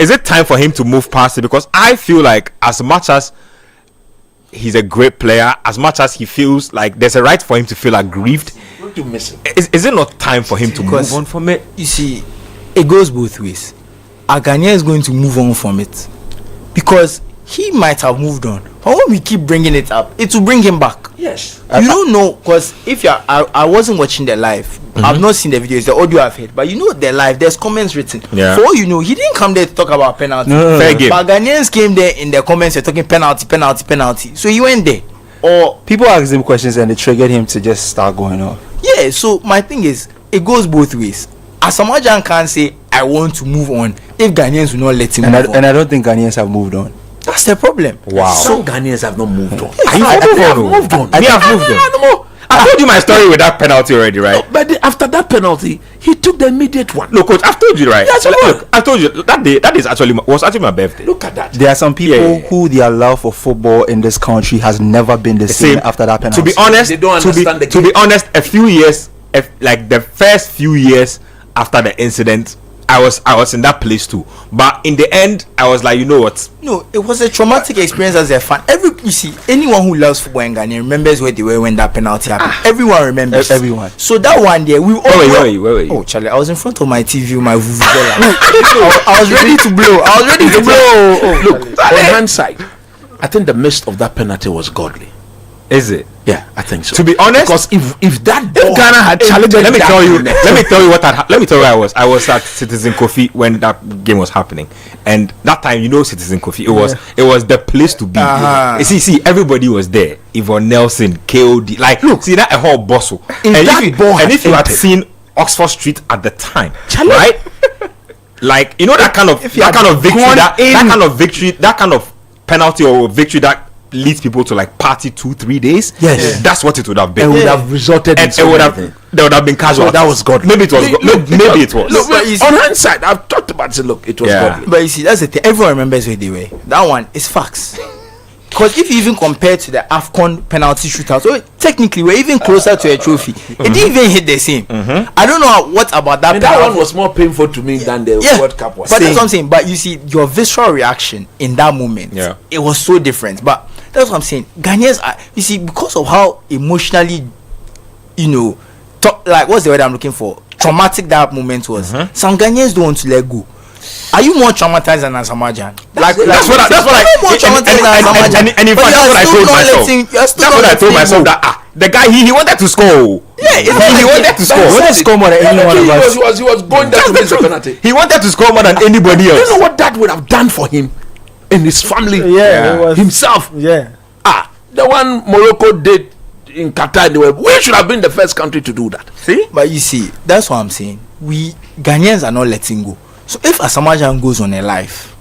is it time for him to move past it? Because I feel like as much as he's a great player, as much as he feels like there's a right for him to feel aggrieved, What do you miss him? is it not time for him to move on from it? You see, it goes both ways. A Ghanaian is going to move on from it because he might have moved on. But when we keep bringing it up, it will bring him back. Yes. You don't know, because if you're, I wasn't watching the live. I've not seen the videos, the audio I've heard, but you know the live, there's comments written. Yeah. For all you know, he didn't come there to talk about penalty. Fair game. But Ghanaians came there in the comments, they're talking penalty. So he went there. Or people asked him questions and it triggered him to just start going off. Yeah, so my thing is, it goes both ways. Asamoah can't say, I want to move on if Ghanaians will not let him move on. And I don't think Ghanaians have moved on. That's the problem. Wow. Some Ghanaians have not moved on. I've moved on. Me, I've moved on. No, I told you my story with that penalty already, right? but after that penalty, he took the immediate one. No, coach, I've told you, right? Yes, Look, I told you that day. That is was actually my birthday. Look at that. There are some people Yeah. who their love for football in this country has never been the same after that penalty. To be honest, They don't understand the to game. be honest, a few years, like the first few years after the incident, I was in that place too. But in the end, I was like, you know what? No, it was a traumatic experience as a fan. You see, anyone who loves football in Ghana remembers where they were when that penalty happened. Everyone remembers. Everyone. So that one day, we all. Where were you? Oh, Charlie, I was in front of my TV with my vuvuzela. I was ready to blow. Look, on hindsight, I think the mist of that penalty was godly. Is it? Yeah, I think so. To be honest, because if Ghana had challenged, let me tell you where I was. I was at Citizen Coffee when that game was happening, and that time, you know, Citizen Coffee, it was the place to be. You see, everybody was there. Yvonne Nelson, KOD, like look, see that a whole bustle. And if you had seen Oxford Street at the time, right? Like, you know, that kind of victory, that kind of penalty or victory that leads people to like party 2-3 days. Yes, that's what it would have been. It would have resulted in there would have been casual. So that was godly. Maybe it was. Maybe it was. Look, on hindsight, I've talked about it. Look, it was godly. But you see, that's the thing. Everyone remembers where they were. That one is facts. Because if you even compare to the AFCON penalty shootout, so technically we're even closer to a trophy. It didn't even hit the same. I don't know what about that. That one was more painful to me than the World Cup was. But that's what I'm saying. But you see, your visceral reaction in that moment, it was so different. But that's what I'm saying. Ghanaians are, you see, because of how emotionally, you know, like what's the word I'm looking for? Traumatic that moment was. Some Ghanaians don't want to let go. Are you more traumatized than Asamoah? That's what I more traumatized than Asamoah. And in fact, that's what I told myself. That's what I told myself, that the guy he wanted to score. Yeah, he wanted to score. He wanted to score more than any one of us. He was going there to miss a penalty. He wanted to score more than anybody else. You know what that would have done for him and his family? Himself. Yeah. The one Morocco did in Qatar, we should have been the first country to do that. See? But you see, that's what I'm saying. We Ghanaians are not letting go. So if Asamoah goes on a live,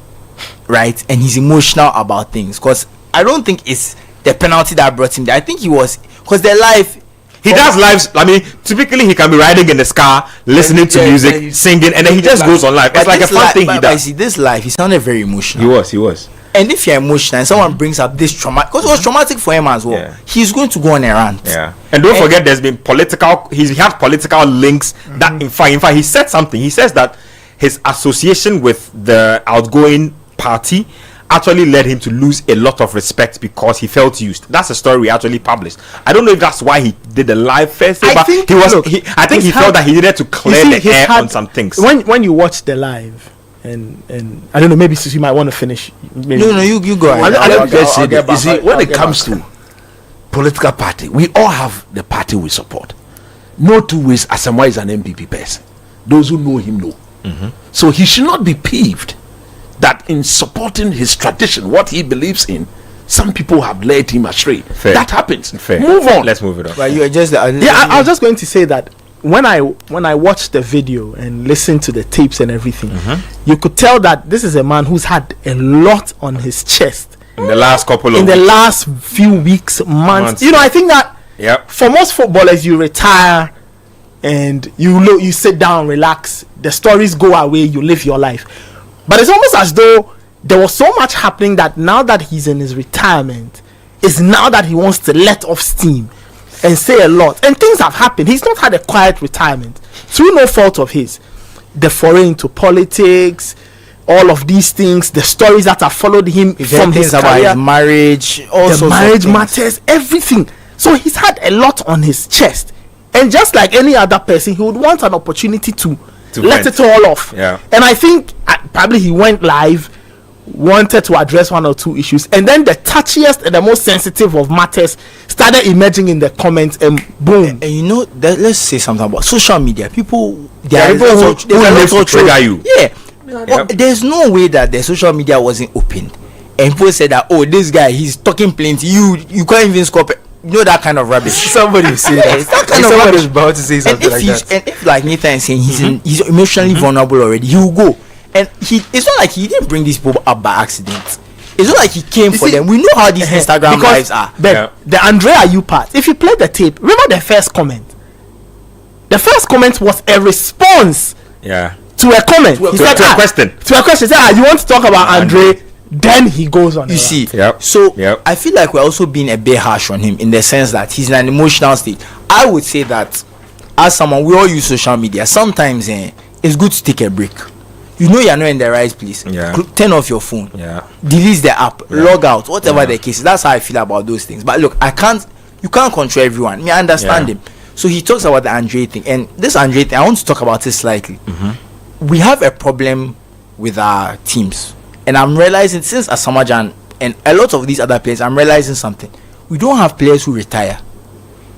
right, and he's emotional about things, because I don't think it's the penalty that brought him there. I think he was, because the live, he does lives. I mean, typically he can be riding in the car, listening to music, singing, and then he just goes on live. It's like a fun thing he does. I see this live, he sounded very emotional. He was. And if you're emotional and someone brings up this trauma, because it was traumatic for him as well, he's going to go on a rant. Yeah. And don't forget, there's been political. He had political links. That in fact, he said something. He says that his association with the outgoing party actually led him to lose a lot of respect because he felt used. That's a story we actually published. I don't know if that's why he did the live first, but he felt that he needed to clear the air on some things. When you watch the live, and I don't know, maybe you might want to finish. Maybe. No, you go ahead. You see, when it comes to political party, we all have the party we support. No two ways. Asamoah is an MPP person. Those who know him know. So he should not be peeved that in supporting his tradition, what he believes in, some people have led him astray. Fair. That happens. Fair. Move on. Let's move it on. But you are just I was just going to say that when I watched the video and listened to the tapes and everything, you could tell that this is a man who's had a lot on his chest in the last last few weeks, months. You know, I think that for most footballers, you retire and you sit down, relax, the stories go away, you live your life. But it's almost as though there was so much happening that now that he's in his retirement, it's now that he wants to let off steam and say a lot. And things have happened. He's not had a quiet retirement through no fault of his. The foray into politics, all of these things, the stories that have followed him from his about career, his marriage, all the sorts marriage of things. matters, everything. So he's had a lot on his chest, and just like any other person, he would want an opportunity to let vent. it all off. Yeah. And I think probably he went live, wanted to address one or two issues, and then the touchiest and the most sensitive of matters started emerging in the comments, and boom. And you know, let's say something about social media. People, There are people who live to trigger you. Yeah. Well, there's no way that the social media wasn't opened, and people said that, oh, this guy, he's talking plenty. You can't even score. You know, that kind of rubbish. Somebody say that. It's that kind of Somebody rubbish. is about to say something like that. And if, like Nathan is saying, he's emotionally vulnerable already, he will go. And it's not like he didn't bring these people up by accident. It's not like he came for them. We know how these Instagram lives are. The Andre Ayew part, if you play the tape, remember the first comment? The first comment was a response to a comment. To a question. To a question. He said, you want to talk about Andre? Then he goes on. You see, so I feel like we're also being a bit harsh on him in the sense that he's in an emotional state. I would say that as someone, we all use social media. Sometimes it's good to take a break. You know you're not in the right place. Turn off your phone. Delete the app. Log out. Whatever the case is. That's how I feel about those things. But look, you can't control everyone. I understand him. So he talks about the Andre thing. And this Andre thing, I want to talk about it slightly. We have a problem with our teams. And I'm realizing since Asamoah and a lot of these other players, I'm realizing something. We don't have players who retire.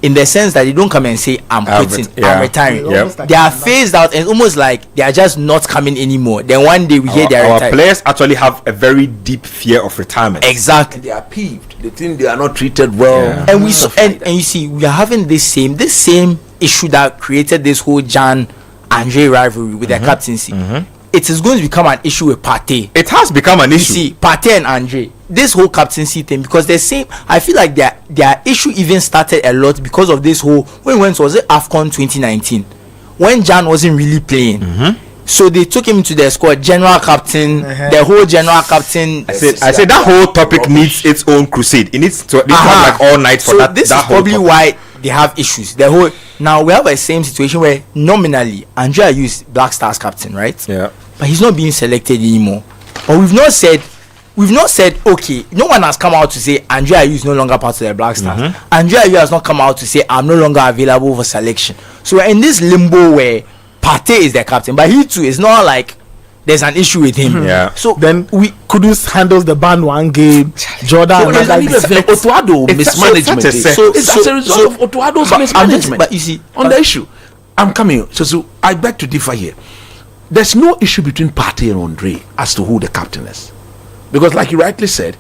In the sense that they don't come and say, I'm quitting, I'm retiring. They are phased out, and it's almost like they are just not coming anymore. Then one day we hear they are our retiring. players actually have a very deep fear of retirement. Exactly. They are peeved. They think they are not treated well. And and you see, we are having this same issue that created this whole Gyan Andre rivalry with their captaincy. It is going to become an issue with Partey. It has become an issue. You see, Partey and Andre, this whole captaincy thing, because the same, I feel like their issue even started a lot because of this whole, was it AFCON 2019, when Gyan wasn't really playing. So they took him to their squad, general captain, the whole general captain. I said that whole topic needs its own crusade. It needs to have like all night for that. This that is probably why they have issues. Now we have a same situation where nominally Andre Ayew is Black Stars captain, right? Yeah. But he's not being selected anymore. But we've not said okay. No one has come out to say Andre Ayew is no longer part of the Black Stars. Andre Ayew has not come out to say I'm no longer available for selection. So we're in this limbo where Partey is the captain, but he too is not like there's an issue with him. So then Kudus handles the band one game, Jordan Otuado mismanagement. So it's as a result of Otuado's mismanagement. But you see, on the issue, I'm coming. So I beg to differ here. There's no issue between Partey and Andre as to who the captain is, because like you rightly said,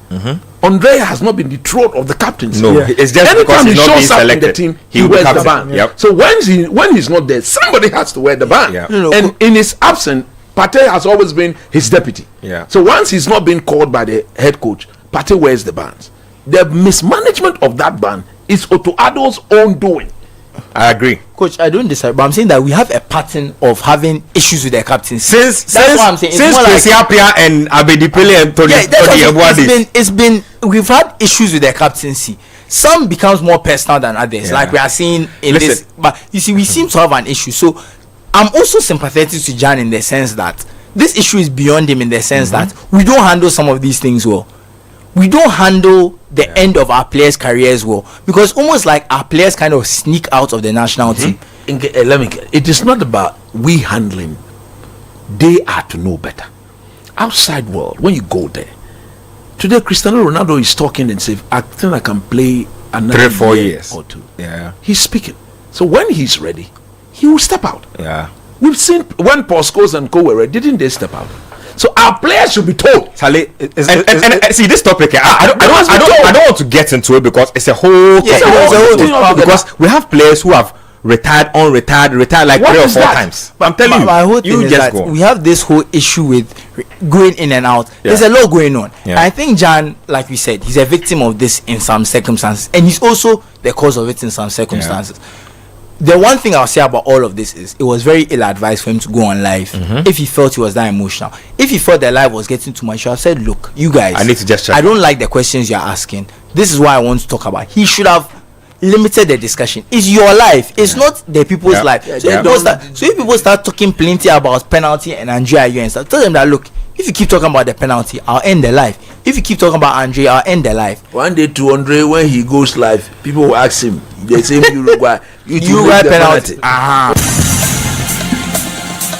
Andre has not been the throat of the captaincy. No, it's just anytime because he he's not shows up selected, in the team, he he will be wears the captain. band. So when he's not there, somebody has to wear the band. And in his absence, Partey has always been his deputy. So once he's not been called by the head coach, Partey wears the bands. The mismanagement of that band is Otuado's own doing. I agree, Coach. I don't disagree, but I'm saying that we have a pattern of having issues with their captains. Since Kwesi Appiah and Abedi Pele and Tony we've had issues with their captaincy. Some becomes more personal than others, like we are seeing in this. But you see, we seem to have an issue. So I'm also sympathetic to Gyan in the sense that this issue is beyond him, in the sense that we don't handle some of these things well. We don't handle the end of our players' careers well, because almost like our players kind of sneak out of the national team. It is not about we handling. They are to know better. Outside world, when you go there, today Cristiano Ronaldo is talking and says, I think I can play another 3-4 years or two. He's speaking. So when he's ready, he will step out. We've seen when Paul Scholes and co were ready, didn't they step out? So our players should be told. See this topic. I don't want to get into it because it's a whole topic. Because we have players who have retired like what 3 or 4 that? times. But I'm telling my whole thing you is just that go. we have this whole issue with going in and out. There's a lot going on. I think Gyan, like we said, he's a victim of this in some circumstances, and he's also the cause of it in some circumstances. The one thing I'll say about all of this is it was very ill-advised for him to go on live if he felt he was that emotional. If he felt that live was getting too much, I said, look, you guys, I need to just check. I don't like the questions you're asking. This is what I want to talk about. He should have limited the discussion. It's your life. It's not the people's life. So if people start talking plenty about penalty and Andre Ayew and stuff, tell them that, look, If you keep talking about the penalty, I'll end the live. If you keep talking about Andre, I'll end the live. One day to Andre, when he goes live, people will ask him, they say Uruguay, Uruguay penalty.